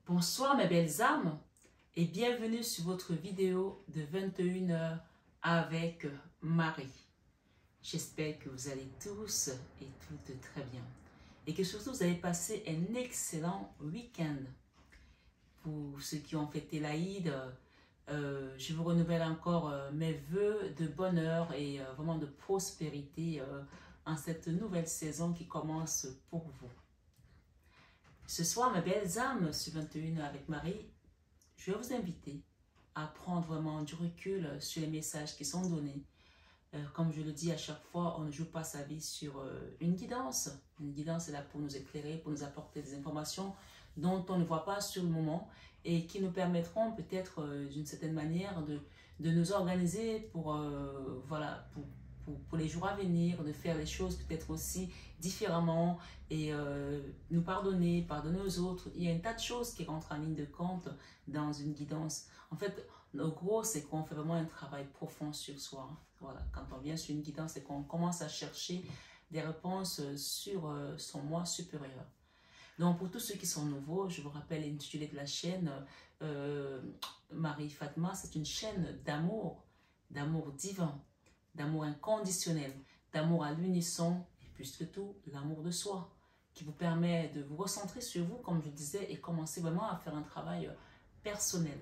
Bonsoir mes belles âmes et bienvenue sur votre vidéo de 21h avec Marie. J'espère que vous allez tous et toutes très bien et que surtout vous avez passé un excellent week-end. Pour ceux qui ont fêté l'Aïd, je vous renouvelle encore mes vœux de bonheur et vraiment de prospérité en cette nouvelle saison qui commence pour vous. Ce soir, mes belles âmes, sur 21 avec Marie, je vais vous inviter à prendre vraiment du recul sur les messages qui sont donnés. Comme je le dis à chaque fois, on ne joue pas sa vie sur une guidance. Une guidance est là pour nous éclairer, pour nous apporter des informations dont on ne voit pas sur le moment et qui nous permettront peut-être d'une certaine manière de nous organiser pour, voilà, pour les jours à venir, de faire les choses peut-être aussi différemment et nous pardonner aux autres. Il y a un tas de choses qui rentrent en ligne de compte dans une guidance. En fait, le gros, c'est qu'on fait vraiment un travail profond sur soi. Voilà, quand on vient sur une guidance, c'est qu'on commence à chercher des réponses sur son moi supérieur. Donc, pour tous ceux qui sont nouveaux, je vous rappelle l'intitulé de la chaîne Marie Fatma, c'est une chaîne d'amour divin, d'amour inconditionnel, d'amour à l'unisson, et plus que tout, l'amour de soi, qui vous permet de vous recentrer sur vous, comme je disais, et commencer vraiment à faire un travail personnel.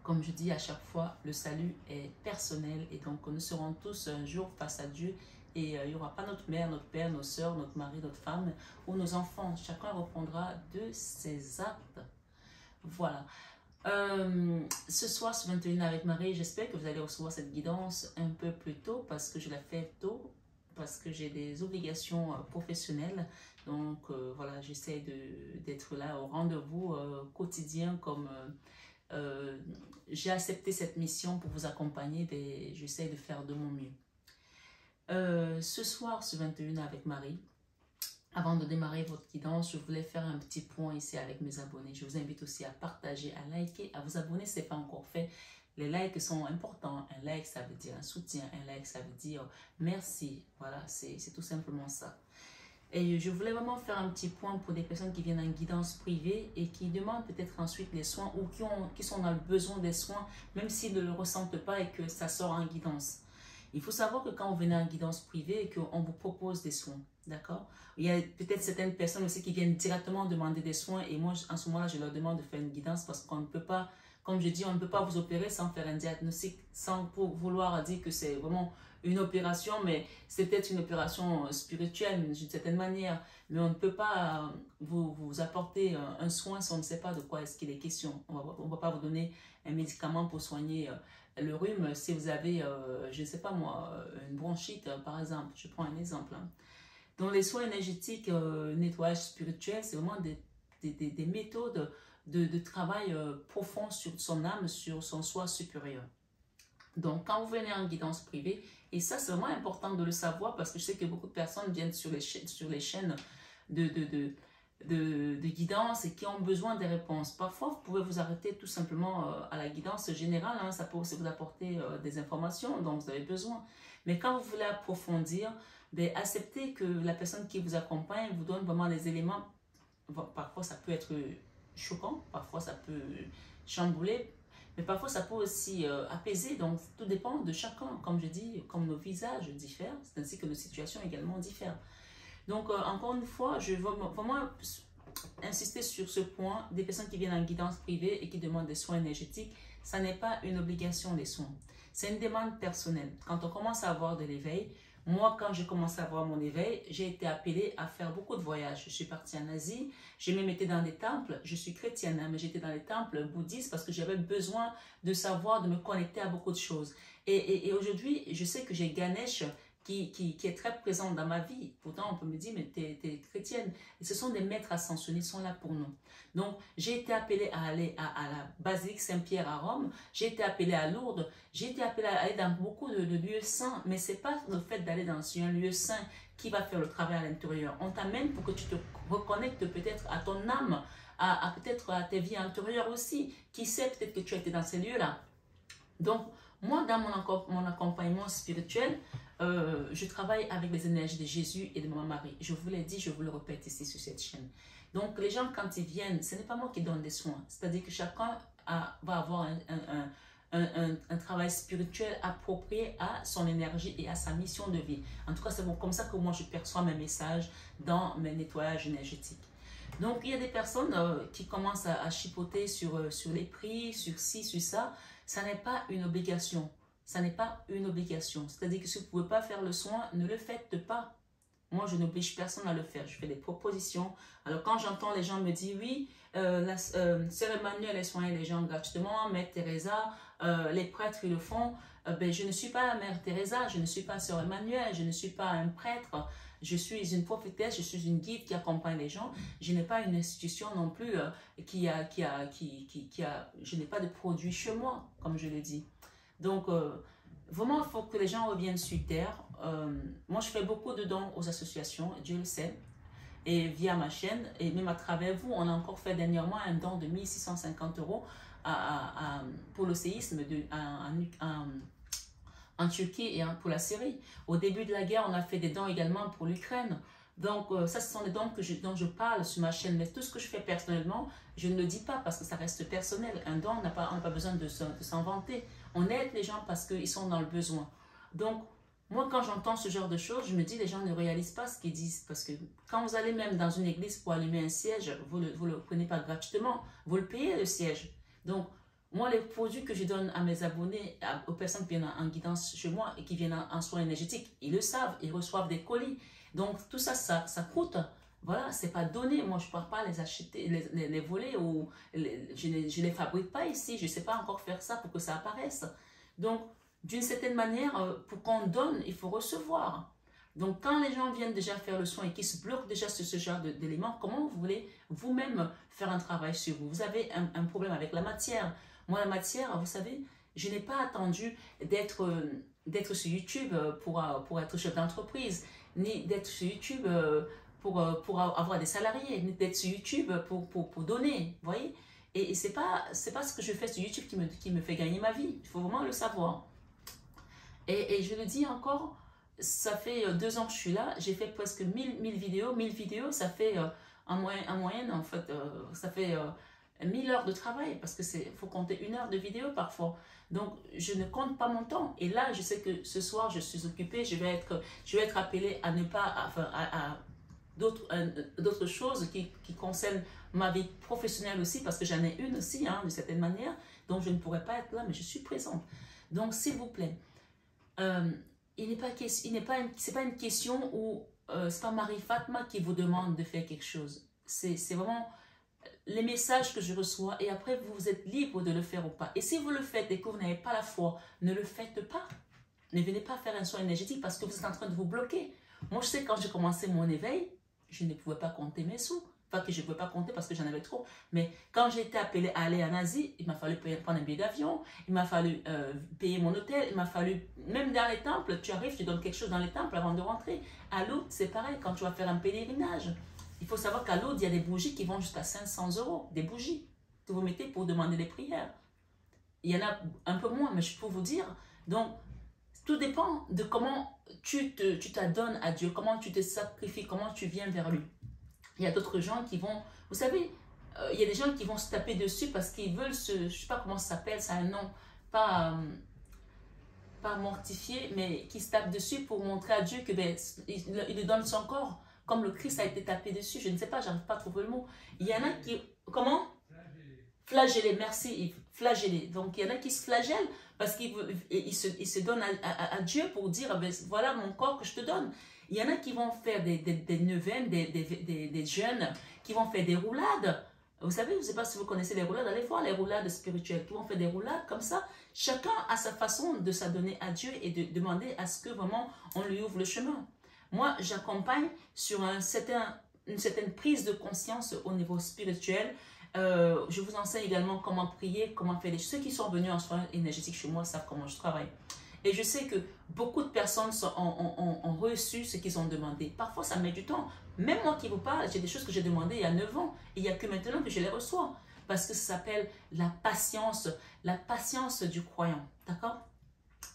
Comme je dis à chaque fois, le salut est personnel, et donc nous serons tous un jour face à Dieu, et il n'y aura pas notre mère, notre père, nos soeurs, notre mari, notre femme, ou nos enfants. Chacun répondra de ses actes. Voilà. Ce soir sur 21 avec Marie, j'espère que vous allez recevoir cette guidance un peu plus tôt parce que je la fais tôt, parce que j'ai des obligations professionnelles. Donc voilà, j'essaie d'être là au rendez-vous quotidien comme j'ai accepté cette mission pour vous accompagner, j'essaie de faire de mon mieux. Ce soir sur 21 avec Marie, avant de démarrer votre guidance, je voulais faire un petit point ici avec mes abonnés. Je vous invite aussi à partager, à liker, à vous abonner si ce n'est pas encore fait. Les likes sont importants. Un like, ça veut dire un soutien. Un like, ça veut dire merci. Voilà, c'est tout simplement ça. Et je voulais vraiment faire un petit point pour des personnes qui viennent en guidance privée et qui demandent peut-être ensuite les soins ou qui sont dans le besoin des soins, même s'ils ne le ressentent pas et que ça sort en guidance. Il faut savoir que quand vous venez en guidance privée et qu'on vous propose des soins, d'accord? Il y a peut-être certaines personnes aussi qui viennent directement demander des soins et moi, en ce moment-là, je leur demande de faire une guidance parce qu'on ne peut pas, comme je dis, on ne peut pas vous opérer sans faire un diagnostic, sans vouloir dire que c'est vraiment une opération, mais c'est peut-être une opération spirituelle d'une certaine manière. Mais on ne peut pas vous apporter un soin si on ne sait pas de quoi est-ce qu'il est question. On ne va pas vous donner un médicament pour soigner le rhume si vous avez, je ne sais pas moi, une bronchite par exemple. Je prends un exemple. Donc les soins énergétiques, nettoyage spirituel, c'est vraiment des méthodes de travail profond sur son âme, sur son soi supérieur. Donc quand vous venez en guidance privée, et ça c'est vraiment important de le savoir parce que je sais que beaucoup de personnes viennent sur les chaînes de guidance et qui ont besoin des réponses. Parfois, vous pouvez vous arrêter tout simplement à la guidance générale, hein, ça peut aussi vous apporter des informations dont vous avez besoin. Mais quand vous voulez approfondir, ben, acceptez que la personne qui vous accompagne vous donne vraiment les éléments. Parfois, ça peut être choquant, parfois ça peut chambouler, mais parfois ça peut aussi apaiser. Donc, tout dépend de chacun. Comme je dis, comme nos visages diffèrent, c'est ainsi que nos situations également diffèrent. Donc, encore une fois, je veux vraiment insister sur ce point. Des personnes qui viennent en guidance privée et qui demandent des soins énergétiques, ça n'est pas une obligation les soins. C'est une demande personnelle. Quand on commence à avoir de l'éveil, moi, quand j'ai commencé à avoir mon éveil, j'ai été appelée à faire beaucoup de voyages. Je suis partie en Asie, j'ai même été dans des temples. Je suis chrétienne, hein, mais j'étais dans les temples bouddhistes parce que j'avais besoin de savoir, de me connecter à beaucoup de choses. Et aujourd'hui, je sais que j'ai Ganesh qui est très présente dans ma vie. Pourtant, on peut me dire, mais tu es chrétienne. Et ce sont des maîtres ascensionnés, ils sont là pour nous. Donc, j'ai été appelée à aller à la basilique Saint-Pierre à Rome. J'ai été appelée à Lourdes. J'ai été appelée à aller dans beaucoup de lieux saints. Mais ce n'est pas le fait d'aller dans un lieu saint qui va faire le travail à l'intérieur. On t'amène pour que tu te reconnectes peut-être à ton âme, peut-être à tes vies antérieures aussi. Qui sait, peut-être que tu as été dans ces lieux-là. Donc, moi, dans mon accompagnement spirituel, je travaille avec les énergies de Jésus et de Maman Marie. Je vous l'ai dit, je vous le répète ici sur cette chaîne. Donc, les gens, quand ils viennent, ce n'est pas moi qui donne des soins. C'est-à-dire que chacun va avoir un travail spirituel approprié à son énergie et à sa mission de vie. En tout cas, c'est comme ça que moi, je perçois mes messages dans mes nettoyages énergétiques. Donc, il y a des personnes qui commencent à chipoter sur les prix, sur ci, sur ça. Ça n'est pas une obligation. Ça n'est pas une obligation. C'est-à-dire que si vous ne pouvez pas faire le soin, ne le faites pas. Moi, je n'oblige personne à le faire. Je fais des propositions. Alors, quand j'entends les gens me dire, oui, Sœur Emmanuelle est soignée les gens gratuitement, Mère Teresa, les prêtres, ils le font. Ben, je ne suis pas Mère Teresa, je ne suis pas Sœur Emmanuelle, je ne suis pas un prêtre. Je suis une prophétesse, je suis une guide qui accompagne les gens. Je n'ai pas une institution non plus je n'ai pas de produit chez moi, comme je le dis. Donc, vraiment, il faut que les gens reviennent sur terre. Moi, je fais beaucoup de dons aux associations, Dieu le sait, et via ma chaîne, et même à travers vous, on a encore fait dernièrement un don de 1650 € pour le séisme en Turquie et pour la Syrie. Au début de la guerre, on a fait des dons également pour l'Ukraine. Donc, ça, ce sont des dons dont je parle sur ma chaîne. Mais tout ce que je fais personnellement, je ne le dis pas parce que ça reste personnel. Un don, on n'a pas besoin de s'en vanter. On aide les gens parce qu'ils sont dans le besoin. Donc, moi, quand j'entends ce genre de choses, je me dis, les gens ne réalisent pas ce qu'ils disent. Parce que quand vous allez même dans une église pour allumer un siège, vous ne le prenez pas gratuitement. Vous le payez, le siège. Donc, moi, les produits que je donne à mes abonnés, aux personnes qui viennent en guidance chez moi et qui viennent en soins énergétiques, ils le savent, ils reçoivent des colis. Donc, tout ça, ça coûte. Voilà, c'est pas donné. Moi, je ne peux pas les acheter, les voler ou je ne les fabrique pas ici. Je ne sais pas encore faire ça pour que ça apparaisse. Donc, d'une certaine manière, pour qu'on donne, il faut recevoir. Donc, quand les gens viennent déjà faire le soin et qui se bloquent déjà sur ce genre d'éléments, comment vous voulez vous-même faire un travail sur vous? Vous avez un problème avec la matière. Moi, la matière, vous savez, je n'ai pas attendu d'être sur YouTube pour être chef d'entreprise, ni d'être sur YouTube pour avoir des salariés, ni d'être sur YouTube pour donner, vous voyez? Et ce n'est pas ce que je fais sur YouTube qui me fait gagner ma vie. Il faut vraiment le savoir. Et je le dis encore, ça fait 2 ans que je suis là, j'ai fait presque 1000 vidéos. 1000 vidéos, ça fait en moyenne, en fait, ça fait 1000 heures de travail, parce que faut compter 1 heure de vidéo parfois. Donc, je ne compte pas mon temps. Et là, je sais que ce soir, je suis occupée, je vais être appelée à ne pas, à d'autres choses qui concernent ma vie professionnelle aussi, parce que j'en ai une aussi, hein, d'une certaine manière. Donc, je ne pourrais pas être là, mais je suis présente. Donc, s'il vous plaît, c'est pas une question où c'est pas Marie Fatma qui vous demande de faire quelque chose. C'est vraiment les messages que je reçois et après vous êtes libre de le faire ou pas. Et si vous le faites et que vous n'avez pas la foi, ne le faites pas. Ne venez pas faire un soin énergétique parce que vous êtes en train de vous bloquer. Moi, je sais quand j'ai commencé mon éveil, je ne pouvais pas compter mes sous. Pas que je ne pouvais pas compter parce que j'en avais trop. Mais quand j'ai été appelée à aller en Asie, il m'a fallu prendre un billet d'avion, il m'a fallu payer mon hôtel, il m'a fallu, même dans les temples, tu arrives, tu donnes quelque chose dans les temples avant de rentrer. À Lourdes, c'est pareil, quand tu vas faire un pèlerinage. Il faut savoir qu'à Lourdes, il y a des bougies qui vont jusqu'à 500 €. Des bougies que vous mettez pour demander des prières. Il y en a un peu moins, mais je peux vous dire. Donc, tout dépend de comment tu t'adonnes à Dieu, comment tu te sacrifies, comment tu viens vers lui. Il y a d'autres gens qui vont, vous savez, il y a des gens qui vont se taper dessus parce qu'ils veulent je ne sais pas comment ça s'appelle, ça a un nom, pas mortifié, mais qui se tape dessus pour montrer à Dieu que il lui donne son corps, comme le Christ a été tapé dessus. Je ne sais pas, j'arrive pas à trouver le mot. Il y en a qui, comment? Flagellé, merci Yves, flagellé. Donc il y en a qui se flagellent parce qu'ils se donnent à Dieu pour dire, voilà mon corps que je te donne. Il y en a qui vont faire des neuvaines, des jeûnes, qui vont faire des roulades. Vous savez, je ne sais pas si vous connaissez les roulades, allez voir les roulades spirituelles. Tout le monde fait des roulades comme ça. Chacun a sa façon de s'adonner à Dieu et de demander à ce que vraiment on lui ouvre le chemin. Moi, j'accompagne sur une certaine prise de conscience au niveau spirituel. Je vous enseigne également comment prier, comment faire les choses. Ceux qui sont venus en soins énergétiques chez moi savent comment je travaille. Et je sais que beaucoup de personnes ont reçu ce qu'ils ont demandé. Parfois, ça met du temps. Même moi qui vous parle, j'ai des choses que j'ai demandées il y a 9 ans. Et il n'y a que maintenant que je les reçois. Parce que ça s'appelle la patience du croyant. D'accord?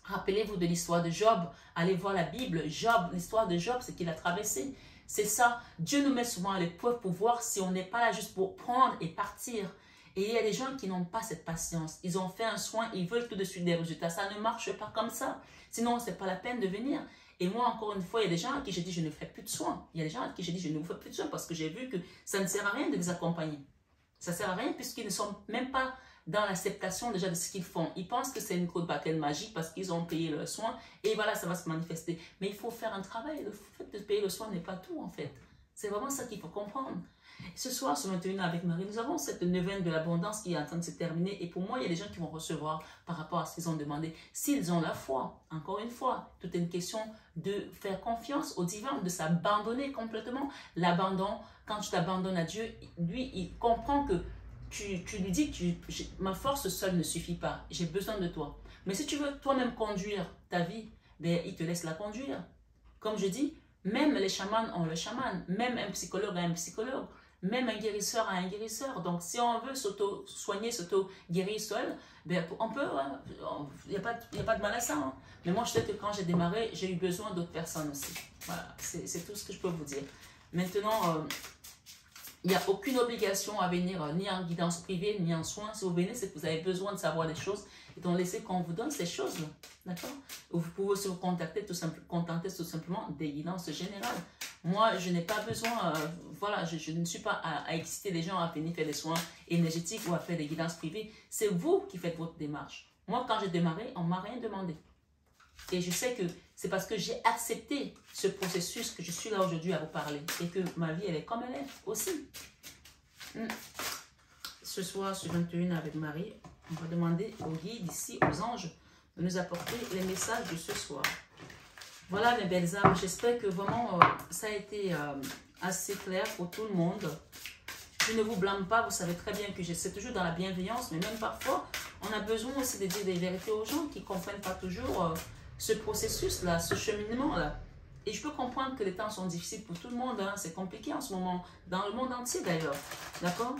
Rappelez-vous de l'histoire de Job. Allez voir la Bible. Job, l'histoire de Job, c'est qu'il a traversé C'est ça. Dieu nous met souvent à l'épreuve pour voir si on n'est pas là juste pour prendre et partir. Et il y a des gens qui n'ont pas cette patience. Ils ont fait un soin, ils veulent tout de suite des résultats. Ça ne marche pas comme ça. Sinon, ce n'est pas la peine de venir. Et moi, encore une fois, il y a des gens à qui j'ai dit je ne ferai plus de soins. Il y a des gens à qui j'ai dit je ne vous fais plus de soins parce que j'ai vu que ça ne sert à rien de les accompagner. Ça ne sert à rien puisqu'ils ne sont même pas dans l'acceptation déjà de ce qu'ils font. Ils pensent que c'est une code backend magique parce qu'ils ont payé leurs soins et voilà, ça va se manifester. Mais il faut faire un travail. Le fait de payer le soin n'est pas tout en fait. C'est vraiment ça qu'il faut comprendre. Ce soir, sur 21 avec Marie, nous avons cette neuvaine de l'abondance qui est en train de se terminer. Et pour moi, il y a des gens qui vont recevoir par rapport à ce qu'ils ont demandé. S'ils ont la foi, encore une fois, tout est une question de faire confiance au divin, de s'abandonner complètement. L'abandon, quand tu t'abandonnes à Dieu, lui, il comprend que tu lui dis, ma force seule ne suffit pas. J'ai besoin de toi. Mais si tu veux toi-même conduire ta vie, ben, il te laisse la conduire. Comme je dis, même les chamans ont le chaman. Même un psychologue a un psychologue. Même un guérisseur a un guérisseur. Donc, si on veut s'auto-soigner, s'auto-guérir seul, ben, on peut, il n'y a pas de mal à ça. Hein. Mais moi, je sais que quand j'ai démarré, j'ai eu besoin d'autres personnes aussi. Voilà, c'est tout ce que je peux vous dire. Maintenant, il n'y a aucune obligation à venir ni en guidance privée, ni en soins. Si vous venez, c'est que vous avez besoin de savoir des choses. Et donc, laissez qu'on vous donne ces choses-là. D'accord? Vous pouvez aussi vous contenter tout simplement des guidances générales. Moi, je n'ai pas besoin, voilà, je ne suis pas à exciter les gens à venir faire des soins énergétiques ou à faire des guidances privées. C'est vous qui faites votre démarche. Moi, quand j'ai démarré, on ne m'a rien demandé. Et je sais que c'est parce que j'ai accepté ce processus que je suis là aujourd'hui à vous parler. Et que ma vie, elle est comme elle est aussi. Ce soir, sur 21 avec Marie, on va demander aux guides ici, aux anges, de nous apporter les messages de ce soir. Voilà mes belles âmes, j'espère que vraiment ça a été assez clair pour tout le monde. Je ne vous blâme pas, vous savez très bien que c'est toujours dans la bienveillance, mais même parfois, on a besoin aussi de dire des vérités aux gens qui ne comprennent pas toujours ce processus-là, ce cheminement-là. Et je peux comprendre que les temps sont difficiles pour tout le monde, hein, c'est compliqué en ce moment, dans le monde entier d'ailleurs, d'accord?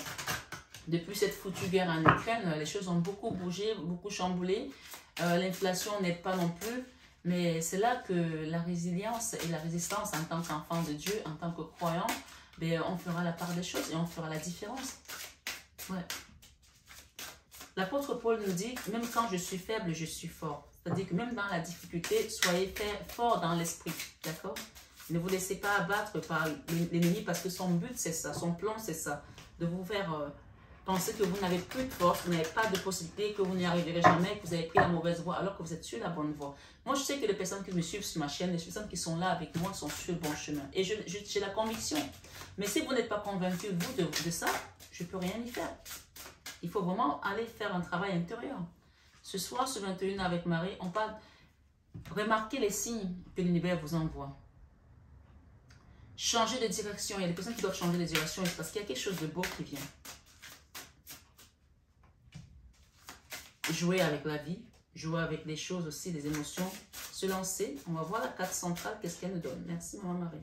Depuis cette foutue guerre en Ukraine, les choses ont beaucoup bougé, beaucoup chamboulé, l'inflation n'aide pas non plus. Mais c'est là que la résilience et la résistance en tant qu'enfant de Dieu, en tant que croyant, ben, on fera la part des choses et on fera la différence. Ouais. L'apôtre Paul nous dit, même quand je suis faible, je suis fort. C'est-à-dire que même dans la difficulté, soyez fort dans l'esprit. D'accord? Ne vous laissez pas abattre par l'ennemi parce que son but, c'est ça. Son plan, c'est ça. De vous faire penser que vous n'avez plus de force, vous n'avez pas de possibilité, que vous n'y arriverez jamais, que vous avez pris la mauvaise voie alors que vous êtes sur la bonne voie. Moi, je sais que les personnes qui me suivent sur ma chaîne, les personnes qui sont là avec moi sont sur le bon chemin. Et j'ai la conviction. Mais si vous n'êtes pas convaincu, vous, de ça, je ne peux rien y faire. Il faut vraiment aller faire un travail intérieur. Ce soir, sur 21 avec Marie, on parle remarquer les signes que l'univers vous envoie. Changer de direction. Il y a des personnes qui doivent changer de direction parce qu'il y a quelque chose de beau qui vient. Jouer avec la vie, jouer avec les choses aussi, les émotions, se lancer. On va voir la carte centrale, qu'est-ce qu'elle nous donne. Merci, Maman Marie.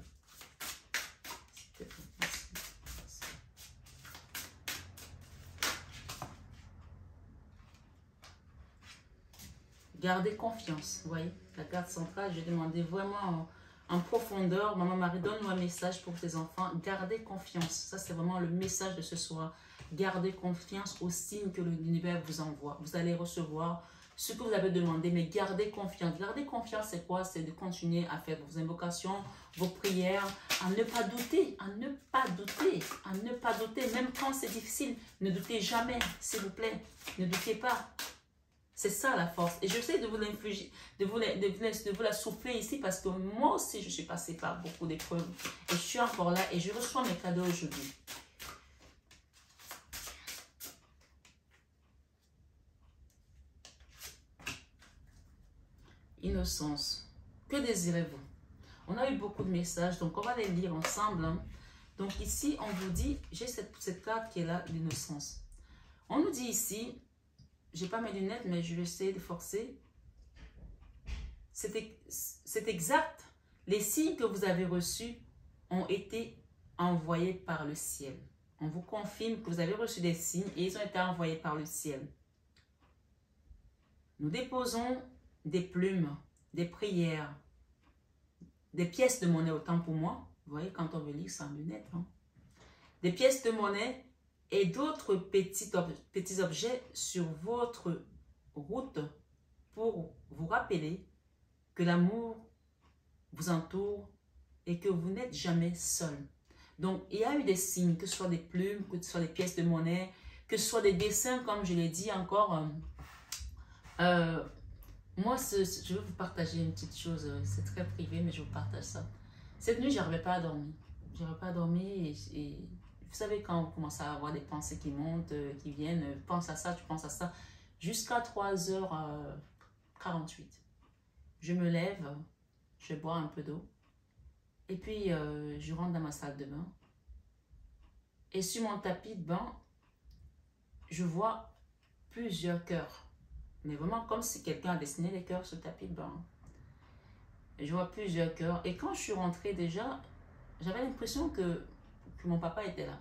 Gardez confiance, vous voyez, la carte centrale, j'ai demandé vraiment en profondeur. Maman Marie, donne-nous un message pour tes enfants. Gardez confiance, ça c'est vraiment le message de ce soir. Gardez confiance aux signes que l'univers vous envoie. Vous allez recevoir ce que vous avez demandé, mais gardez confiance. Gardez confiance, c'est quoi? C'est de continuer à faire vos invocations, vos prières, à ne pas douter, à ne pas douter, à ne pas douter. Même quand c'est difficile, ne doutez jamais, s'il vous plaît. Ne doutez pas. C'est ça la force. Et j'essaie de vous l'infliger, de vous la souffler ici parce que moi aussi, je suis passée par beaucoup d'épreuves. Et je suis encore là et je reçois mes cadeaux aujourd'hui. Innocence. Que désirez-vous? On a eu beaucoup de messages, donc on va les lire ensemble. Hein. Donc ici, on vous dit, j'ai cette carte qui est là, l'innocence. On nous dit ici, j'ai pas mes lunettes, mais je vais essayer de forcer. C'est exact. Les signes que vous avez reçus ont été envoyés par le ciel. On vous confirme que vous avez reçu des signes et ils ont été envoyés par le ciel. Nous déposons des plumes, des prières, des pièces de monnaie autant pour moi, Vous voyez, quand on veut lire sans lunettes. Hein. Des pièces de monnaie et d'autres petits objets sur votre route pour vous rappeler que l'amour vous entoure et que vous n'êtes jamais seul. Donc, il y a eu des signes, que ce soit des plumes, que ce soit des pièces de monnaie, que ce soit des dessins, comme je l'ai dit encore. Moi, je veux vous partager une petite chose, c'est très privé, mais je vous partage ça. Cette nuit, je n'arrivais pas à dormir. Je n'arrivais pas à dormir et vous savez, quand on commence à avoir des pensées qui montent, qui viennent, pense à ça, tu penses à ça, jusqu'à 3h48. Je me lève, je bois un peu d'eau et puis je rentre dans ma salle de bain. Et sur mon tapis de bain, je vois plusieurs cœurs. Mais vraiment comme si quelqu'un a dessiné les cœurs sur le tapis de bain. Je vois plusieurs cœurs. Et quand je suis rentrée déjà, j'avais l'impression que mon papa était là.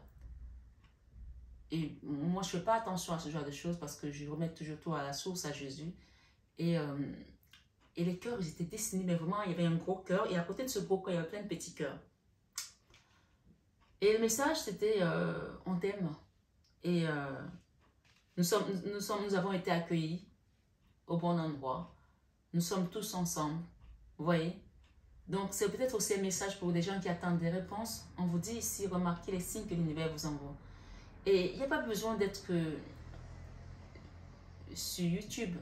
Et moi, je ne fais pas attention à ce genre de choses parce que je remets toujours tout à la source, à Jésus. Et les cœurs, ils étaient dessinés, mais vraiment, il y avait un gros cœur. Et à côté de ce gros cœur, il y avait plein de petits cœurs. Et le message, c'était on t'aime. Et nous avons été accueillis au bon endroit. Nous sommes tous ensemble. Vous voyez? Donc, c'est peut-être aussi un message pour des gens qui attendent des réponses. On vous dit ici, remarquez les signes que l'univers vous envoie. Et il n'y a pas besoin d'être sur YouTube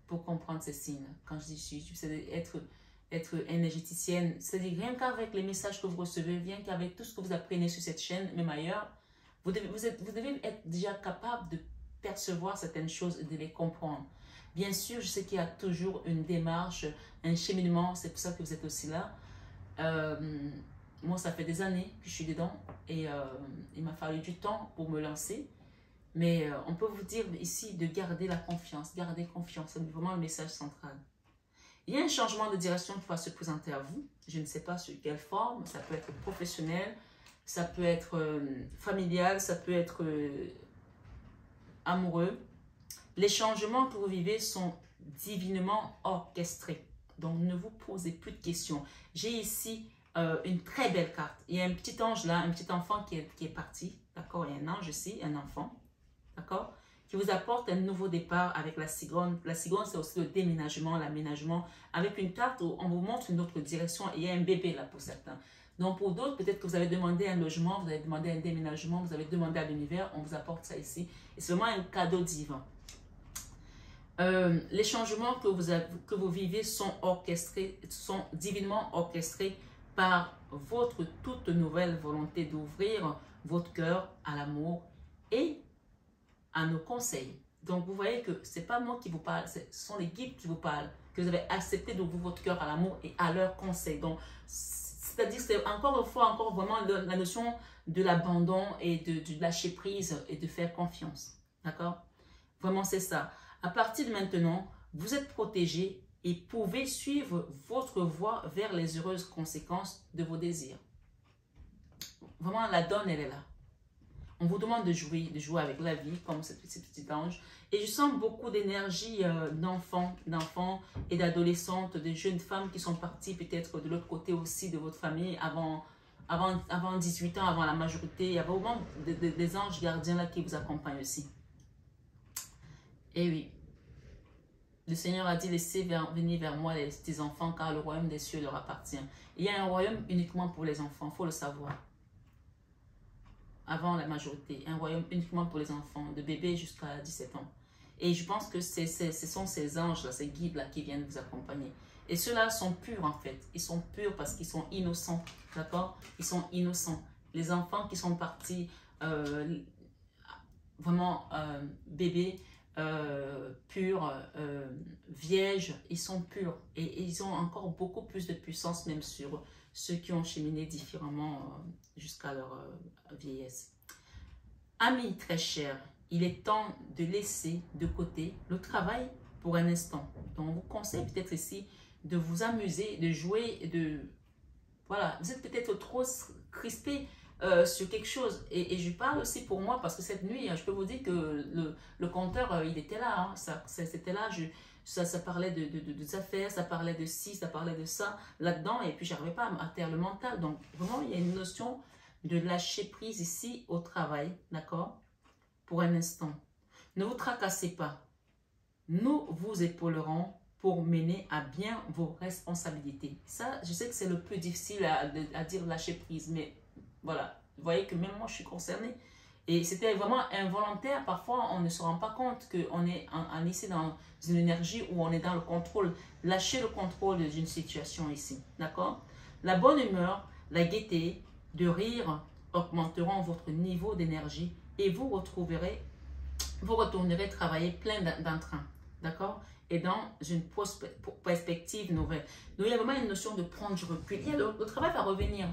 pour comprendre ces signes. Quand je dis sur YouTube, c'est être énergéticienne. C'est-à-dire rien qu'avec les messages que vous recevez, rien qu'avec tout ce que vous apprenez sur cette chaîne, même ailleurs, vous devez être déjà capable de percevoir certaines choses et de les comprendre. Bien sûr, je sais qu'il y a toujours une démarche, un cheminement, c'est pour ça que vous êtes aussi là. Moi, ça fait des années que je suis dedans et il m'a fallu du temps pour me lancer. Mais on peut vous dire ici de garder la confiance, garder confiance, c'est vraiment le message central. Il y a un changement de direction qui va se présenter à vous. Je ne sais pas sur quelle forme, ça peut être professionnel, ça peut être familial, ça peut être amoureux. Les changements que vous vivez sont divinement orchestrés. Donc, ne vous posez plus de questions. J'ai ici une très belle carte. Il y a un petit ange là, un petit enfant qui est parti. D'accord? Il y a un ange ici, un enfant. D'accord? Qui vous apporte un nouveau départ avec la cigogne. La cigogne, c'est aussi le déménagement, l'aménagement. Avec une carte où on vous montre une autre direction. Et il y a un bébé là pour certains. Donc, pour d'autres, peut-être que vous avez demandé un logement, vous avez demandé un déménagement, vous avez demandé à l'univers, on vous apporte ça ici. Et c'est vraiment un cadeau divin. Les changements que vous vivez sont orchestrés, sont divinement orchestrés par votre toute nouvelle volonté d'ouvrir votre cœur à l'amour et à nos conseils. Donc, vous voyez que ce n'est pas moi qui vous parle, ce sont les guides qui vous parlent, que vous avez accepté d'ouvrir votre cœur à l'amour et à leurs conseils. Donc, c'est-à-dire, c'est encore une fois, encore vraiment la notion de l'abandon et de lâcher prise et de faire confiance. D'accord? Vraiment, c'est ça. À partir de maintenant, vous êtes protégé et pouvez suivre votre voie vers les heureuses conséquences de vos désirs. Vraiment, la donne, elle est là. On vous demande de jouer avec la vie, comme ce petit ange. Et je sens beaucoup d'énergie d'enfants et d'adolescentes, de jeunes femmes qui sont parties peut-être de l'autre côté aussi de votre famille avant 18 ans, avant la majorité. Il y a vraiment des anges gardiens là qui vous accompagnent aussi. Et oui, le Seigneur a dit, laissez venir vers moi les petits enfants, car le royaume des cieux leur appartient. Il y a un royaume uniquement pour les enfants, il faut le savoir. Avant la majorité, un royaume uniquement pour les enfants, de bébé jusqu'à 17 ans. Et je pense que ce sont ces anges-là, ces guides-là qui viennent vous accompagner. Et ceux-là sont purs en fait. Ils sont purs parce qu'ils sont innocents. D'accord? Ils sont innocents. Les enfants qui sont partis vraiment bébés, purs, vierges, ils sont purs. Et ils ont encore beaucoup plus de puissance même sur ceux qui ont cheminé différemment jusqu'à leur vieillesse. Amis très chers, il est temps de laisser de côté le travail pour un instant. Donc, on vous conseille peut-être ici de vous amuser, de jouer, voilà, vous êtes peut-être trop crispé sur quelque chose. Et je parle aussi pour moi parce que cette nuit, je peux vous dire que le compteur, il était là. Hein, c'était là. ça parlait des affaires, ça parlait de ci, ça parlait de ça, là-dedans, et puis j'arrivais pas à taire le mental. Donc, vraiment, il y a une notion de lâcher prise ici au travail, d'accord? Pour un instant. Ne vous tracassez pas. Nous vous épaulerons pour mener à bien vos responsabilités. Ça, je sais que c'est le plus difficile à dire lâcher prise, mais voilà, vous voyez que même moi, je suis concernée. Et c'était vraiment involontaire. Parfois, on ne se rend pas compte qu'on est ici dans une énergie où on est dans le contrôle. Lâchez le contrôle d'une situation ici, d'accord? La bonne humeur, la gaieté, de rire augmenteront votre niveau d'énergie et vous retournerez travailler plein d'entrain, d'accord? Et dans une perspective nouvelle. Donc, il y a vraiment une notion de prendre du recul. Le travail va revenir.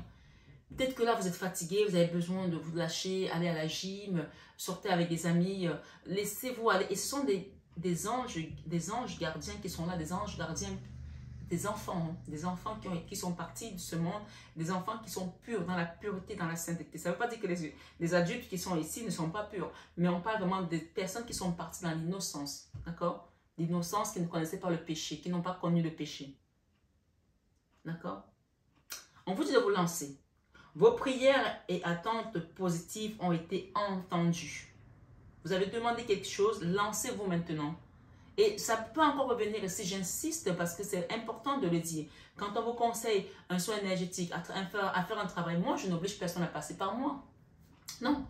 Peut-être que là, vous êtes fatigué, vous avez besoin de vous lâcher, aller à la gym, sortir avec des amis, laissez-vous aller. Et ce sont des anges gardiens qui sont là, des anges gardiens, des enfants qui sont partis de ce monde, des enfants qui sont purs, dans la pureté, dans la sainteté. Ça ne veut pas dire que les adultes qui sont ici ne sont pas purs, mais on parle vraiment des personnes qui sont parties dans l'innocence, d'accord? L'innocence, qui ne connaissaient pas le péché, qui n'ont pas connu le péché. D'accord? On vous dit de vous lancer. Vos prières et attentes positives ont été entendues. Vous avez demandé quelque chose, lancez-vous maintenant. Et ça peut encore revenir ici, j'insiste parce que c'est important de le dire. Quand on vous conseille un soin énergétique, à faire un travail, moi je n'oblige personne à passer par moi. Non.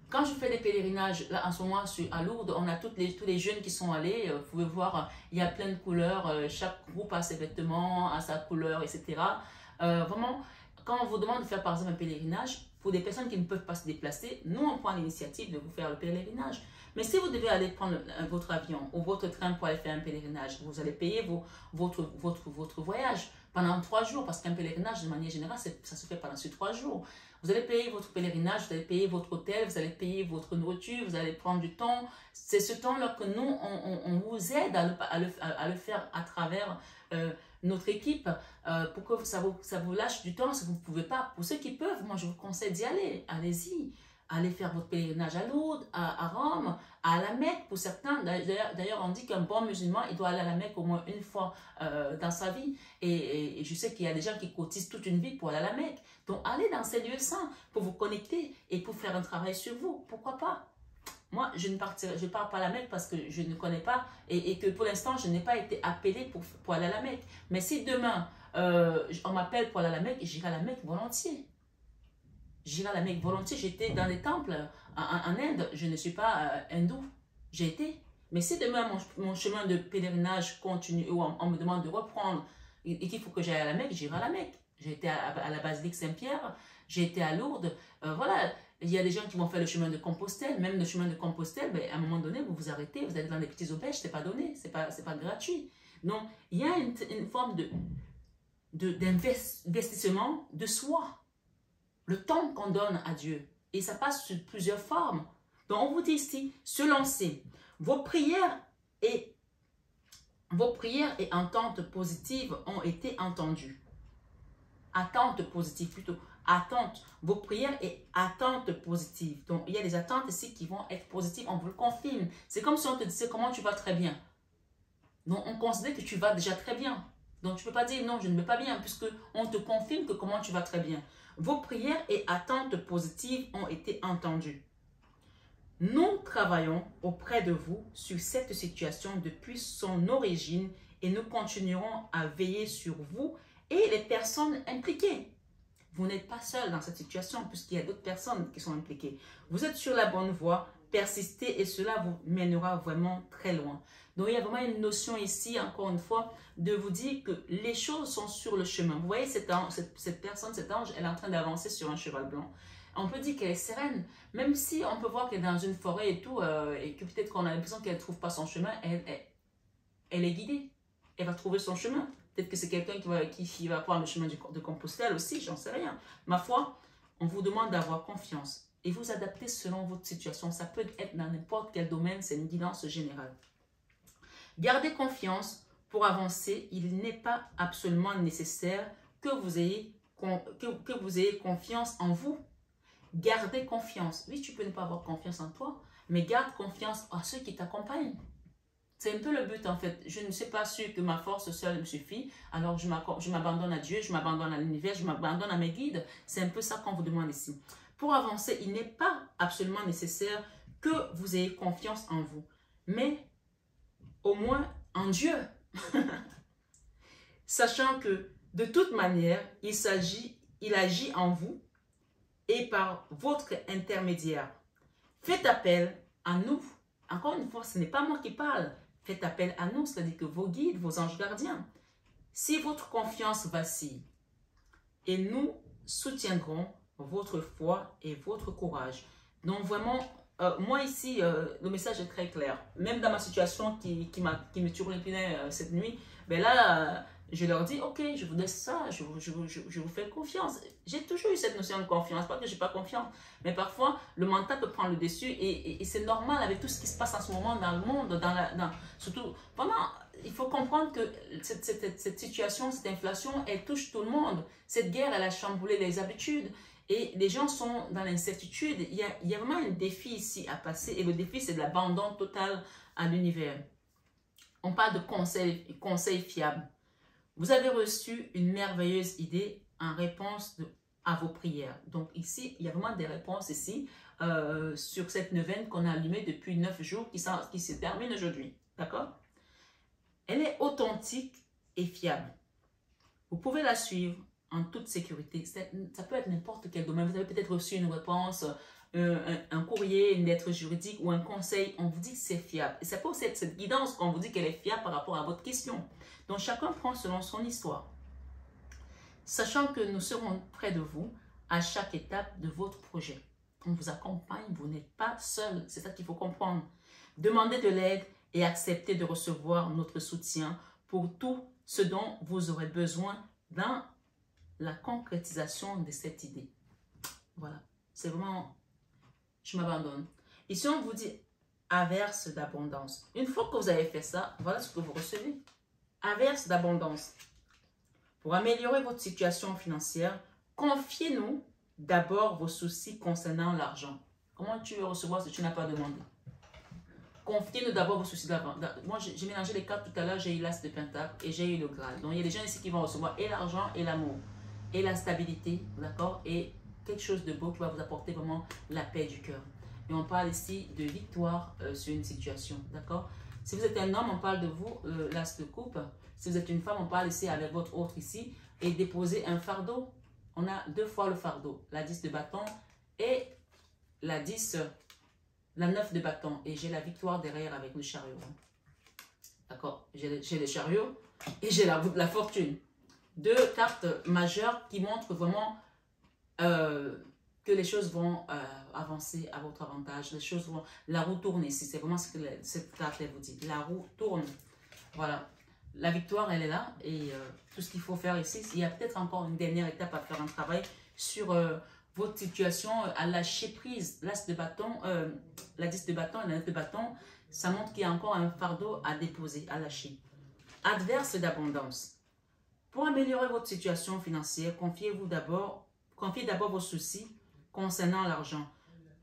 Quand je fais des pèlerinages, là en ce moment à Lourdes, on a tous les jeunes qui sont allés. Vous pouvez voir, il y a plein de couleurs. Chaque groupe a ses vêtements, a sa couleur, etc. Vraiment, quand on vous demande de faire par exemple un pèlerinage, pour des personnes qui ne peuvent pas se déplacer, nous on prend l'initiative de vous faire le pèlerinage. Mais si vous devez aller prendre votre avion ou votre train pour aller faire un pèlerinage, vous allez payer votre voyage pendant 3 jours, parce qu'un pèlerinage, de manière générale, ça se fait pendant ces 3 jours. Vous allez payer votre pèlerinage, vous allez payer votre hôtel, vous allez payer votre nourriture, vous allez prendre du temps. C'est ce temps-là que nous, on vous aide à le faire à travers notre équipe pour que ça vous lâche du temps si vous ne pouvez pas. Pour ceux qui peuvent, moi je vous conseille d'y aller, allez-y. Allez faire votre pèlerinage à Lourdes, à Rome, à la Mecque pour certains. D'ailleurs, on dit qu'un bon musulman, il doit aller à la Mecque au moins une fois dans sa vie. Et je sais qu'il y a des gens qui cotisent toute une vie pour aller à la Mecque. Donc, allez dans ces lieux saints pour vous connecter et pour faire un travail sur vous. Pourquoi pas? Moi, je ne pars pas à la Mecque parce que je ne connais pas et que pour l'instant, je n'ai pas été appelée pour aller à la Mecque. Mais si demain, on m'appelle pour aller à la Mecque, j'irai à la Mecque volontiers. J'irai à la Mecque volontiers. J'étais dans les temples en Inde. Je ne suis pas hindou. J'ai été. Mais si demain, mon chemin de pèlerinage continue ou on me demande de reprendre et qu'il faut que j'aille à la Mecque, j'irai à la Mecque. J'ai été à la basilique Saint-Pierre. J'ai été à Lourdes. Voilà. Il y a des gens qui vont faire le chemin de Compostelle. Même le chemin de Compostelle, ben, à un moment donné, vous vous arrêtez. Vous allez dans des petits auberges. Ce n'est pas donné. Ce n'est pas gratuit. Donc, il y a une forme d'investissement de soi. Le temps qu'on donne à Dieu. Et ça passe sur plusieurs formes. Donc, on vous dit ici, se lancer. Vos prières et attentes positives ont été entendues. Attentes positives plutôt. Attentes. Vos prières et attentes positives. Donc, il y a des attentes ici qui vont être positives. On vous le confirme. C'est comme si on te disait comment tu vas très bien. Donc, on considère que tu vas déjà très bien. Donc, tu ne peux pas dire non, je ne vais pas bien, puisque on te confirme que comment tu vas très bien. Vos prières et attentes positives ont été entendues. Nous travaillons auprès de vous sur cette situation depuis son origine et nous continuerons à veiller sur vous et les personnes impliquées. Vous n'êtes pas seul dans cette situation puisqu'il y a d'autres personnes qui sont impliquées. Vous êtes sur la bonne voie, persistez et cela vous mènera vraiment très loin. Donc, il y a vraiment une notion ici, encore une fois, de vous dire que les choses sont sur le chemin. Vous voyez, cette personne, cet ange, elle est en train d'avancer sur un cheval blanc. On peut dire qu'elle est sereine, même si on peut voir qu'elle est dans une forêt et tout, et que peut-être qu'on a l'impression qu'elle ne trouve pas son chemin, elle est guidée. Elle va trouver son chemin. Peut-être que c'est quelqu'un qui va prendre le chemin de Compostelle aussi, j'en sais rien. Ma foi, on vous demande d'avoir confiance et vous adapter selon votre situation. Ça peut être dans n'importe quel domaine, c'est une guidance générale. Gardez confiance pour avancer. Il n'est pas absolument nécessaire que vous ayez confiance en vous. Gardez confiance. Oui, tu peux ne pas avoir confiance en toi, mais garde confiance à ceux qui t'accompagnent. C'est un peu le but en fait. Je ne suis pas sûre que ma force seule me suffit. Alors je m'abandonne à Dieu, je m'abandonne à l'univers, je m'abandonne à mes guides. C'est un peu ça qu'on vous demande ici. Pour avancer, il n'est pas absolument nécessaire que vous ayez confiance en vous. Mais au moins en Dieu. Sachant que de toute manière, il agit en vous et par votre intermédiaire. Faites appel à nous. Encore une fois, ce n'est pas moi qui parle. Faites appel à nous, c'est-à-dire que vos guides, vos anges gardiens. Si votre confiance vacille, et nous soutiendrons votre foi et votre courage. Donc vraiment, moi ici, le message est très clair. Même dans ma situation qui me turlupinait cette nuit, ben là, je leur dis, ok, je vous laisse ça, je vous fais confiance. J'ai toujours eu cette notion de confiance, pas que je n'ai pas confiance, mais parfois, le mental peut prendre le dessus et c'est normal avec tout ce qui se passe en ce moment dans le monde, surtout, vraiment, il faut comprendre que cette situation, cette inflation, elle touche tout le monde. Cette guerre, elle a chamboulé les habitudes et les gens sont dans l'incertitude. Il y a vraiment un défi ici à passer et le défi, c'est de l'abandon total à l'univers. On parle de conseils fiables. Vous avez reçu une merveilleuse idée en réponse à vos prières. Donc ici, il y a vraiment des réponses ici sur cette neuvaine qu'on a allumée depuis 9 jours qui se termine aujourd'hui. D'accord? Elle est authentique et fiable. Vous pouvez la suivre en toute sécurité. Ça peut être n'importe quel domaine. Vous avez peut-être reçu une réponse, un courrier, une lettre juridique ou un conseil. On vous dit que c'est fiable. Et c'est pour cette guidance qu'on vous dit qu'elle est fiable par rapport à votre question. Donc, chacun prend selon son histoire. Sachant que nous serons près de vous à chaque étape de votre projet. On vous accompagne, vous n'êtes pas seul. C'est ça qu'il faut comprendre. Demandez de l'aide et acceptez de recevoir notre soutien pour tout ce dont vous aurez besoin dans la concrétisation de cette idée. Voilà. C'est vraiment, je m'abandonne. Ici, on vous dit averse d'abondance. Une fois que vous avez fait ça, voilà ce que vous recevez. Averse d'abondance. Pour améliorer votre situation financière, confiez-nous d'abord vos soucis concernant l'argent. Comment tu veux recevoir ce que tu n'as pas demandé? Confiez-nous d'abord vos soucis d'avant. Moi, j'ai mélangé les cartes tout à l'heure, j'ai eu l'as de pentacle et j'ai eu le Graal. Donc, il y a des gens ici qui vont recevoir et l'argent et l'amour et la stabilité, d'accord? Et quelque chose de beau qui va vous apporter vraiment la paix du cœur. Et on parle ici de victoire sur une situation, d'accord? Si vous êtes un homme, on parle de vous, l'as de coupe. Si vous êtes une femme, on parle ici avec votre autre ici. Et déposer un fardeau. On a 2 fois le fardeau. La 10 de bâton et la 9 de bâton. Et j'ai la victoire derrière avec le chariot. D'accord? J'ai le chariot et j'ai la fortune. 2 cartes majeures qui montrent vraiment que les choses vont avancer à votre avantage. Les choses vont... La roue tourne ici. C'est vraiment ce que cette carte vous dit. La roue tourne. Voilà. La victoire, elle est là. Et tout ce qu'il faut faire ici, il y a peut-être encore une dernière étape à faire, un travail sur votre situation, à lâcher prise. L'as de bâton, la 10 de bâton et la 9 de bâton, ça montre qu'il y a encore un fardeau à déposer, à lâcher. Adverse d'abondance. Pour améliorer votre situation financière, confiez d'abord vos soucis concernant l'argent.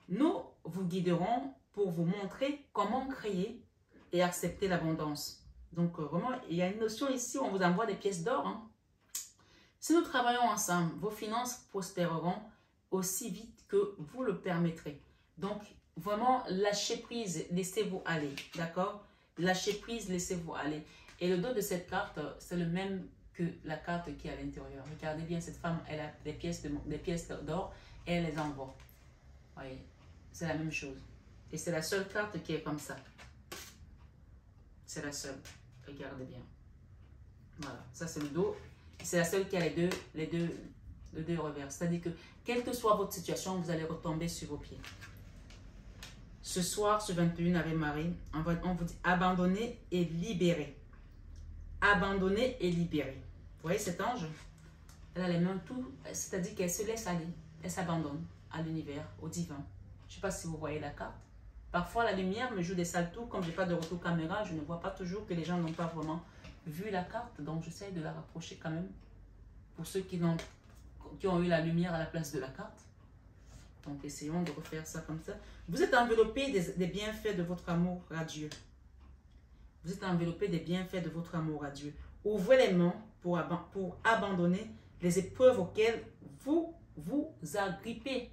Nous vous guiderons pour vous montrer comment créer et accepter l'abondance. Donc, vraiment, il y a une notion ici où on vous envoie des pièces d'or. Hein. Si nous travaillons ensemble, vos finances prospéreront aussi vite que vous le permettrez. Donc, vraiment, lâchez prise, laissez-vous aller. D'accord? Lâchez prise, laissez-vous aller. Et le dos de cette carte, c'est le même que la carte qui est à l'intérieur. Regardez bien, cette femme, elle a des pièces d'or et elle les envoie. Voyez, c'est la même chose. Et c'est la seule carte qui est comme ça. C'est la seule. Regardez bien. Voilà, ça c'est le dos. C'est la seule qui a les deux revers. C'est-à-dire que, quelle que soit votre situation, vous allez retomber sur vos pieds. Ce soir, ce 21 Ave Marie, on vous dit abandonner et libérer. Abandonner et libérer. Vous voyez cet ange? Elle a les mains tout, c'est-à-dire qu'elle se laisse aller. Elle s'abandonne à l'univers, au divin. Je ne sais pas si vous voyez la carte. Parfois, la lumière me joue des saltos. Comme je n'ai pas de retour caméra, je ne vois pas toujours que les gens n'ont pas vraiment vu la carte. Donc, j'essaie de la rapprocher quand même. Pour ceux qui ont eu la lumière à la place de la carte. Donc, essayons de refaire ça comme ça. Vous êtes enveloppé des bienfaits de votre amour radieux. Vous êtes enveloppé des bienfaits de votre amour à Dieu. Ouvrez les mains pour abandonner les épreuves auxquelles vous vous agrippez.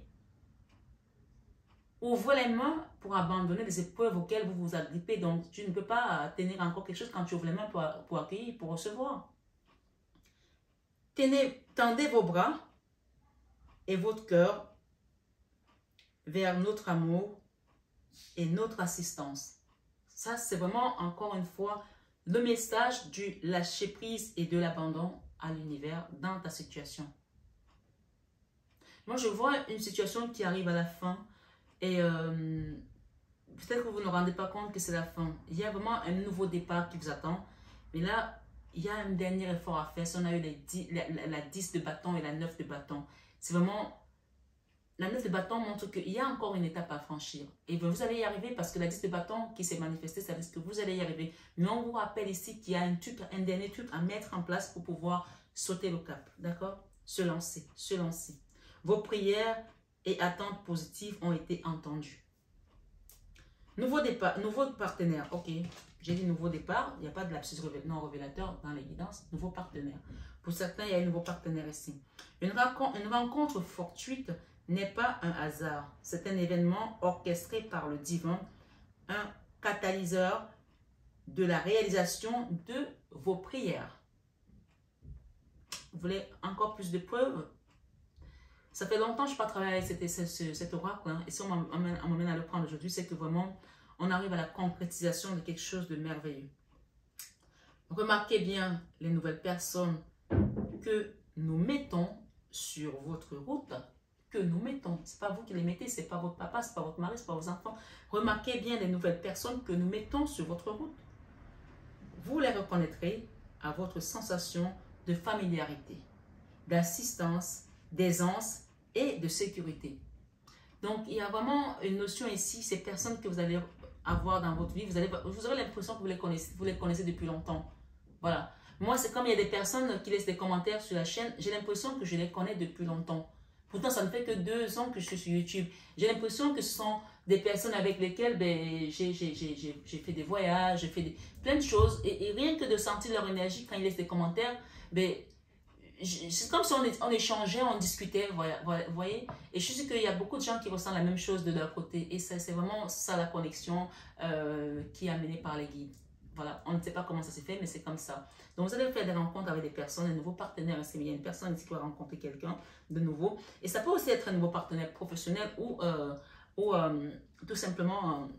Ouvrez les mains pour abandonner les épreuves auxquelles vous vous agrippez. Donc, tu ne peux pas tenir encore quelque chose quand tu ouvres les mains pour accueillir, pour recevoir. Tendez vos bras et votre cœur vers notre amour et notre assistance. Ça, c'est vraiment, encore une fois, le message du lâcher-prise et de l'abandon à l'univers dans ta situation. Moi, je vois une situation qui arrive à la fin et peut-être que vous ne vous rendez pas compte que c'est la fin. Il y a vraiment un nouveau départ qui vous attend. Mais là, il y a un dernier effort à faire. Si on a eu la 10 de bâton et la 9 de bâton, c'est vraiment... La 9 de bâton montre qu'il y a encore une étape à franchir. Et vous allez y arriver parce que la 10 de bâton qui s'est manifestée, ça dit que vous allez y arriver. Mais on vous rappelle ici qu'il y a un dernier truc à mettre en place pour pouvoir sauter le cap. D'accord? Se lancer, se lancer. Vos prières et attentes positives ont été entendues. Nouveau départ, nouveau partenaire. Ok, j'ai dit nouveau départ. Il n'y a pas de lapsus non révélateur dans les guidances. Nouveau partenaire. Pour certains, il y a un nouveau partenaire ici. Une rencontre fortuite n'est pas un hasard. C'est un événement orchestré par le divin, un catalyseur de la réalisation de vos prières. Vous voulez encore plus de preuves? Ça fait longtemps que je n'ai pas travaillé avec cet oracle. Hein, et si on m'amène à le prendre aujourd'hui, c'est que vraiment, on arrive à la concrétisation de quelque chose de merveilleux. Remarquez bien les nouvelles personnes que nous mettons sur votre route. Que nous mettons. Ce n'est pas vous qui les mettez, ce n'est pas votre papa, ce n'est pas votre mari, ce n'est pas vos enfants. Remarquez bien les nouvelles personnes que nous mettons sur votre route. Vous les reconnaîtrez à votre sensation de familiarité, d'assistance, d'aisance et de sécurité. Donc, il y a vraiment une notion ici, ces personnes que vous allez avoir dans votre vie, vous aurez l'impression que vous les connaissez depuis longtemps. Voilà. Moi, c'est comme il y a des personnes qui laissent des commentaires sur la chaîne, j'ai l'impression que je les connais depuis longtemps. Pourtant, ça ne fait que 2 ans que je suis sur YouTube. J'ai l'impression que ce sont des personnes avec lesquelles j'ai fait des voyages, j'ai fait plein de choses. Et rien que de sentir leur énergie quand ils laissent des commentaires, c'est comme si on échangeait, on discutait, vous voyez. Et je suis sûre qu'il y a beaucoup de gens qui ressentent la même chose de leur côté. Et c'est vraiment ça la connexion qui est amenée par les guides. Voilà, on ne sait pas comment ça s'est fait, mais c'est comme ça. Donc, vous allez faire des rencontres avec des personnes, un nouveau partenaire. Il y a une personne ici qui va rencontrer quelqu'un de nouveau. Et ça peut aussi être un nouveau partenaire professionnel ou tout simplement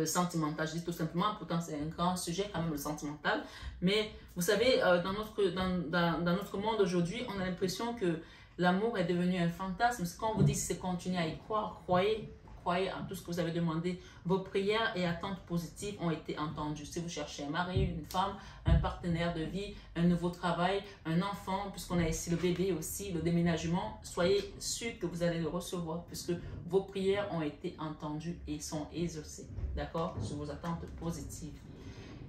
sentimental. Je dis tout simplement, pourtant c'est un grand sujet quand même, le sentimental. Mais vous savez, dans notre monde aujourd'hui, on a l'impression que l'amour est devenu un fantasme. Quand on vous dit c'est continuer à y croire, croyez en tout ce que vous avez demandé. Vos prières et attentes positives ont été entendues. Si vous cherchez un mari, une femme, un partenaire de vie, un nouveau travail, un enfant, puisqu'on a ici le bébé aussi, le déménagement, soyez sûr que vous allez le recevoir puisque vos prières ont été entendues et sont exaucées. D'accord? Sur vos attentes positives.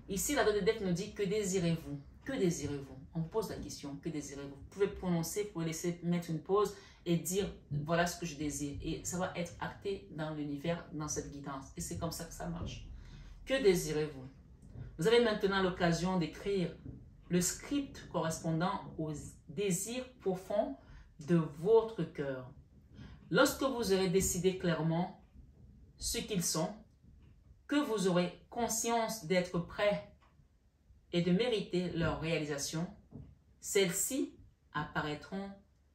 Ici, la dot de deck nous dit que désirez-vous? Que désirez-vous? On vous pose la question, que désirez-vous? Vous pouvez prononcer, vous pouvez laisser mettre une pause et dire voilà ce que je désire. Et ça va être acté dans l'univers, dans cette guidance. Et c'est comme ça que ça marche. Que désirez-vous? Vous avez maintenant l'occasion d'écrire le script correspondant aux désirs profonds de votre cœur. Lorsque vous aurez décidé clairement ce qu'ils sont, que vous aurez conscience d'être prêt et de mériter leur réalisation, celles-ci apparaîtront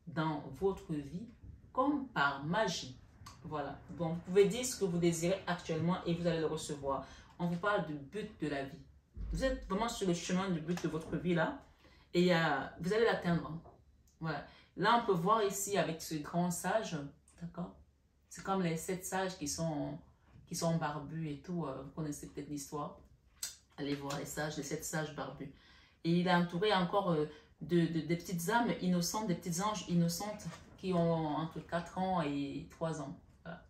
dans votre vie comme par magie. Voilà. Bon, vous pouvez dire ce que vous désirez actuellement et vous allez le recevoir. On vous parle du but de la vie. Vous êtes vraiment sur le chemin du but de votre vie là et vous allez l'atteindre. Voilà. Là, on peut voir ici avec ce grand sage, d'accord? C'est comme les 7 sages qui sont barbus et tout. Vous connaissez peut-être l'histoire. Allez voir les 7 sages barbus. Et il est entouré encore des petites âmes innocentes, des petites anges innocentes qui ont entre 4 ans et 3 ans. Voilà.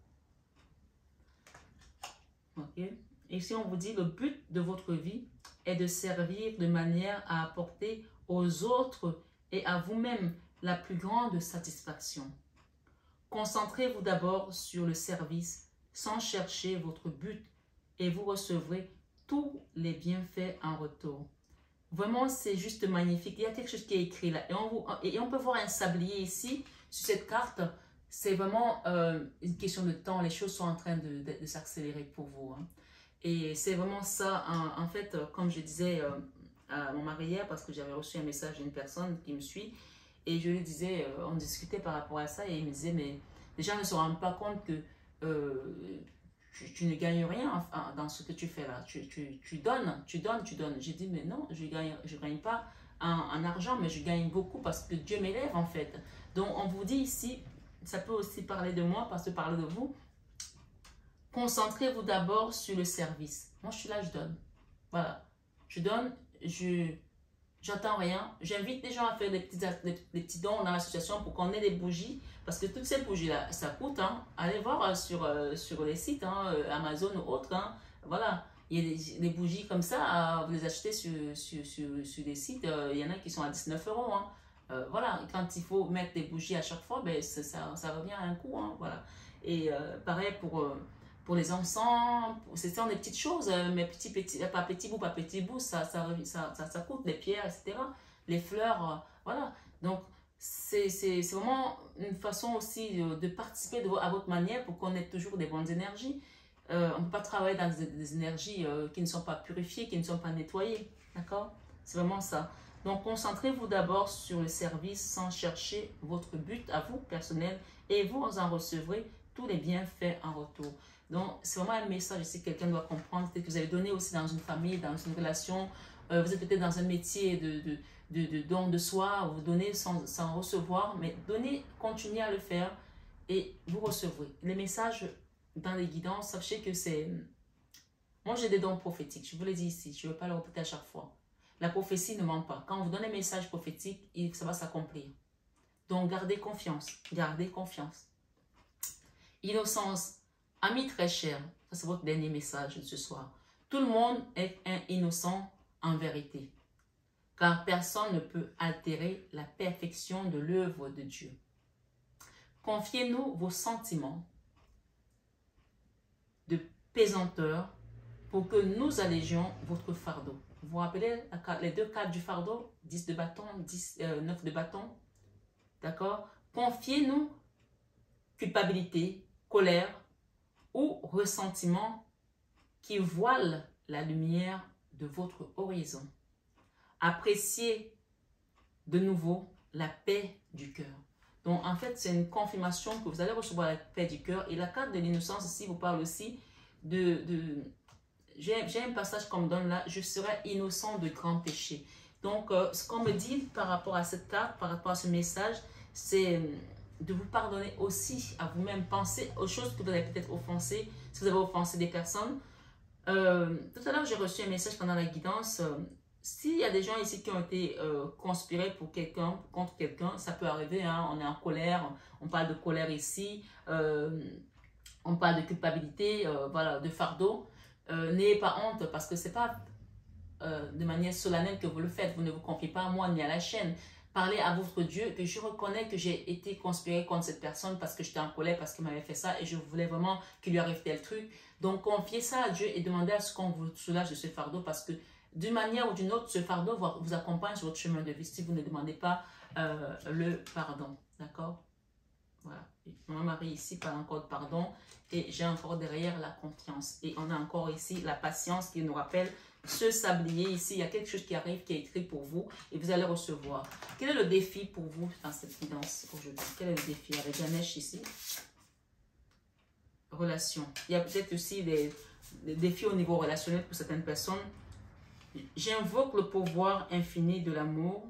Ok. Et ici, on vous dit le but de votre vie est de servir de manière à apporter aux autres et à vous-même la plus grande satisfaction. Concentrez-vous d'abord sur le service sans chercher votre but et vous recevrez tous les bienfaits en retour. Vraiment, c'est juste magnifique. Il y a quelque chose qui est écrit là. Et on peut voir un sablier ici, sur cette carte. C'est vraiment une question de temps. Les choses sont en train de s'accélérer pour vous. Hein. Et c'est vraiment ça. En fait, comme je disais à mon mari hier, parce que j'avais reçu un message d'une personne qui me suit, et je lui disais, on discutait par rapport à ça, et il me disait, mais les gens ne se rendent pas compte que tu ne gagnes rien dans ce que tu fais là. Tu donnes, tu donnes, tu donnes. J'ai dit, mais non, je gagne pas en argent, mais je gagne beaucoup parce que Dieu m'élève en fait. Donc, on vous dit ici, ça peut aussi parler de moi, parce que parler de vous. Concentrez-vous d'abord sur le service. Moi, je suis là, je donne. Voilà. Je donne, j'entends rien. J'invite les gens à faire des petits dons dans l'association pour qu'on ait des bougies. Parce que toutes ces bougies-là, ça coûte. Hein. Allez voir sur les sites, hein, Amazon ou autres. Hein. Voilà. Il y a des bougies comme ça, vous les achetez sur des sites. Il y en a qui sont à 19 €. Hein. Voilà. Quand il faut mettre des bougies à chaque fois, ben, ça revient à un coût. Hein. Voilà. Et pareil pour les encens, ce sont des petites choses, mais pas petit bout, ça coûte, les pierres, etc. Les fleurs, voilà. Donc, c'est vraiment une façon aussi de participer à votre manière pour qu'on ait toujours des bonnes énergies. On ne peut pas travailler dans des énergies qui ne sont pas purifiées, qui ne sont pas nettoyées, d'accord? C'est vraiment ça. Donc, concentrez-vous d'abord sur le service sans chercher votre but à vous, personnel, et vous en recevrez tous les bienfaits en retour. Donc, c'est vraiment un message ici que quelqu'un doit comprendre. Peut-être que vous avez donné aussi dans une famille, dans une relation. Vous êtes peut-être dans un métier de don de soi. Vous donnez sans recevoir. Mais donnez, continuez à le faire et vous recevrez. Les messages dans les guidances, sachez que c'est... Moi, j'ai des dons prophétiques. Je vous l'ai dit ici. Je ne veux pas le répéter à chaque fois. La prophétie ne ment pas. Quand on vous donne un message prophétique, ça va s'accomplir. Donc, gardez confiance. Gardez confiance. Innocence. Amis très chers, ça c'est votre dernier message de ce soir. Tout le monde est un innocent en vérité, car personne ne peut altérer la perfection de l'œuvre de Dieu. Confiez-nous vos sentiments de pesanteur pour que nous allégions votre fardeau. Vous vous rappelez les deux cartes du fardeau, 10 de bâton, 9 de bâton, d'accord? Confiez-nous culpabilité, colère, ou ressentiment qui voile la lumière de votre horizon. Appréciez de nouveau la paix du cœur. Donc, en fait, c'est une confirmation que vous allez recevoir la paix du cœur. Et la carte de l'innocence ici vous parle aussi j'ai un passage qu'on me donne là, je serai innocent de grands péchés. Donc, ce qu'on me dit par rapport à cette carte, par rapport à ce message, c'est de vous pardonner aussi à vous-même. Pensez aux choses que vous avez peut-être offensées, si vous avez offensé des personnes. Tout à l'heure, j'ai reçu un message pendant la guidance. S'il y a des gens ici qui ont été conspirés pour quelqu'un, contre quelqu'un, ça peut arriver, hein, on est en colère, on parle de colère ici, on parle de culpabilité, voilà, de fardeau. N'ayez pas honte parce que ce n'est pas de manière solennelle que vous le faites. Vous ne vous confiez pas à moi ni à la chaîne. Parlez à votre Dieu que je reconnais que j'ai été conspiré contre cette personne parce que j'étais en colère, parce qu'il m'avait fait ça et je voulais vraiment qu'il lui arrive tel truc. Donc, confiez ça à Dieu et demandez à ce qu'on vous soulage de ce fardeau parce que d'une manière ou d'une autre, ce fardeau vous accompagne sur votre chemin de vie si vous ne demandez pas le pardon. D'accord? Voilà. Mon mari ici parle encore de pardon et j'ai encore derrière la confiance. Et on a encore ici la patience qui nous rappelle ce sablier ici. Il y a quelque chose qui arrive, qui est écrit pour vous et vous allez recevoir. Quel est le défi pour vous dans cette guidance aujourd'hui? Quel est le défi avec Ganesh ici? Relation. Il y a peut-être aussi des défis au niveau relationnel pour certaines personnes. J'invoque le pouvoir infini de l'amour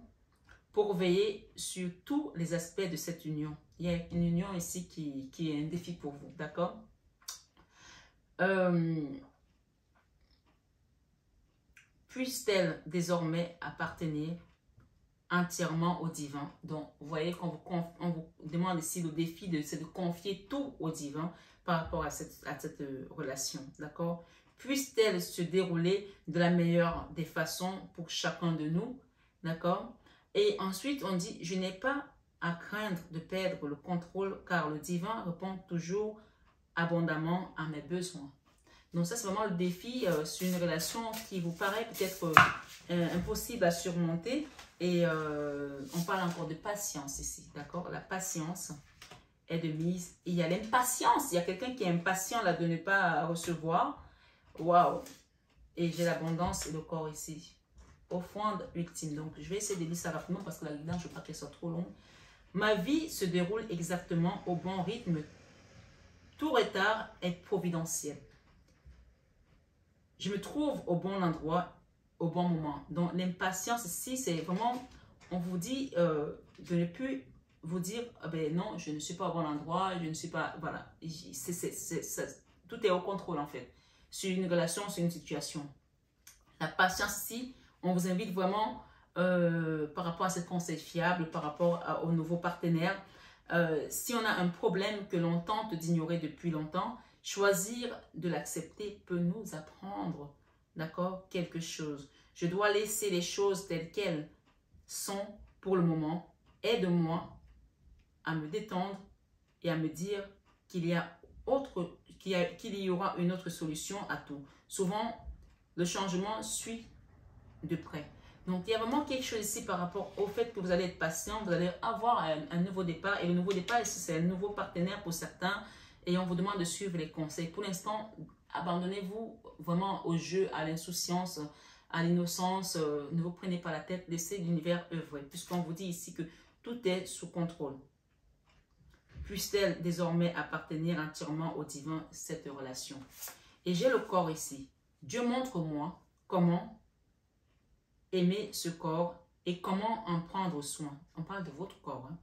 pour veiller sur tous les aspects de cette union. Il y a une union ici qui est un défi pour vous, d'accord? Puisse-t-elle désormais appartenir entièrement au divin? Donc, vous voyez qu'on vous demande ici le défi, c'est de confier tout au divin par rapport à cette relation, d'accord? Puisse-t-elle se dérouler de la meilleure des façons pour chacun de nous, d'accord? Et ensuite, on dit, je n'ai pas à craindre de perdre le contrôle car le divin répond toujours abondamment à mes besoins. Donc ça, c'est vraiment le défi sur une relation qui vous paraît peut-être impossible à surmonter. Et on parle encore de patience ici, d'accord? La patience est de mise. Il y a l'impatience. Il y a quelqu'un qui est impatient là de ne pas recevoir. Waouh! Et j'ai l'abondance et le corps ici. Offrande ultime. Donc, je vais essayer de lire ça rapidement parce que là dedans, je ne veux pas qu'elle soit trop longue. Ma vie se déroule exactement au bon rythme. Tout retard est providentiel. Je me trouve au bon endroit, au bon moment. Donc, l'impatience ici, c'est vraiment, on vous dit de ne plus vous dire, ah ben non, je ne suis pas au bon endroit, je ne suis pas, voilà. Tout est au contrôle en fait. Sur une relation, sur une situation. La patience ici, on vous invite vraiment par rapport à ces conseils fiables, par rapport aux nouveaux partenaires. Si on a un problème que l'on tente d'ignorer depuis longtemps, choisir de l'accepter peut nous apprendre, d'accord, quelque chose. Je dois laisser les choses telles qu'elles sont pour le moment. Aide-moi à me détendre et à me dire qu'il y aura une autre solution à tout. Souvent, le changement suit de près. Donc, il y a vraiment quelque chose ici par rapport au fait que vous allez être patient, vous allez avoir un nouveau départ. Et le nouveau départ, c'est un nouveau partenaire pour certains. Et on vous demande de suivre les conseils. Pour l'instant, abandonnez-vous vraiment au jeu, à l'insouciance, à l'innocence. Ne vous prenez pas la tête. Laissez l'univers œuvrer. Puisqu'on vous dit ici que tout est sous contrôle. Puisse-t-elle désormais appartenir entièrement au divin, cette relation. Et j'ai le corps ici. Dieu montre-moi comment aimer ce corps et comment en prendre soin. On parle de votre corps. Hein.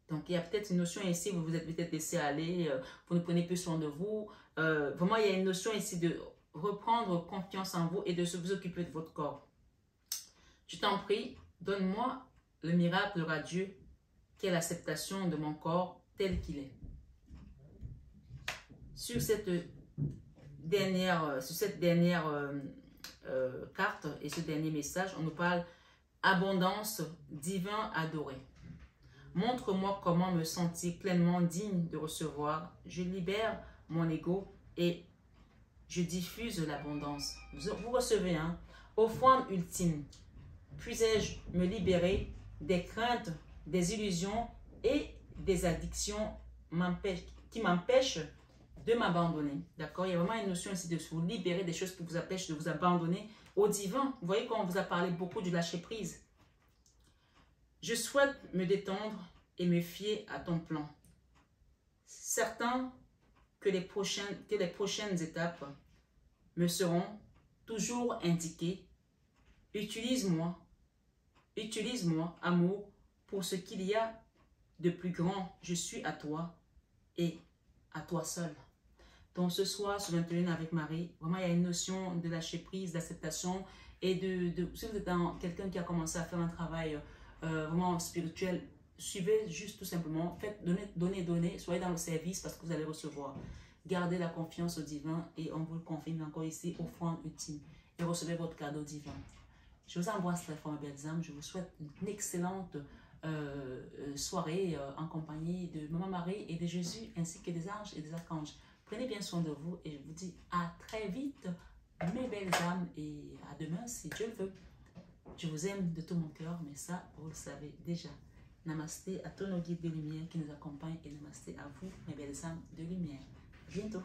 Donc, il y a peut-être une notion ici, vous vous êtes peut-être laissé aller, vous ne prenez plus soin de vous. Vraiment, il y a une notion ici de reprendre confiance en vous et de vous occuper de votre corps. Je t'en prie, donne-moi le miracle radieux qu'est l'acceptation de mon corps tel qu'il est. Sur cette dernière carte et ce dernier message, on nous parle abondance divin adoré. Montre-moi comment me sentir pleinement digne de recevoir. Je libère mon ego et je diffuse l'abondance. Vous recevez, hein? Offrande ultime. Puisse-je me libérer des craintes, des illusions et des addictions qui m'empêchent de m'abandonner. D'accord? Il y a vraiment une notion ici de vous libérer des choses qui vous empêchent de vous abandonner au divin. Vous voyez qu'on vous a parlé beaucoup du lâcher prise. Je souhaite me détendre et me fier à ton plan. Certain que les prochaines étapes me seront toujours indiquées. Utilise-moi, amour, pour ce qu'il y a de plus grand. Je suis à toi et à toi seul. Donc ce soir, sur 21 avec Marie, vraiment il y a une notion de lâcher prise, d'acceptation et si vous êtes quelqu'un qui a commencé à faire un travail vraiment spirituel, suivez juste tout simplement, faites, donnez, soyez dans le service parce que vous allez recevoir. Gardez la confiance au divin et on vous le confirme encore ici, offrande ultime et recevez votre cadeau divin. Je vous embrasse très fort, mes belles âmes. Je vous souhaite une excellente soirée en compagnie de Maman Marie et de Jésus ainsi que des anges et des archanges. Prenez bien soin de vous et je vous dis à très vite, mes belles âmes, et à demain si Dieu le veut. Je vous aime de tout mon cœur, mais ça, vous le savez déjà. Namasté à tous nos guides de lumière qui nous accompagnent et namasté à vous, mes belles âmes de lumière. À bientôt.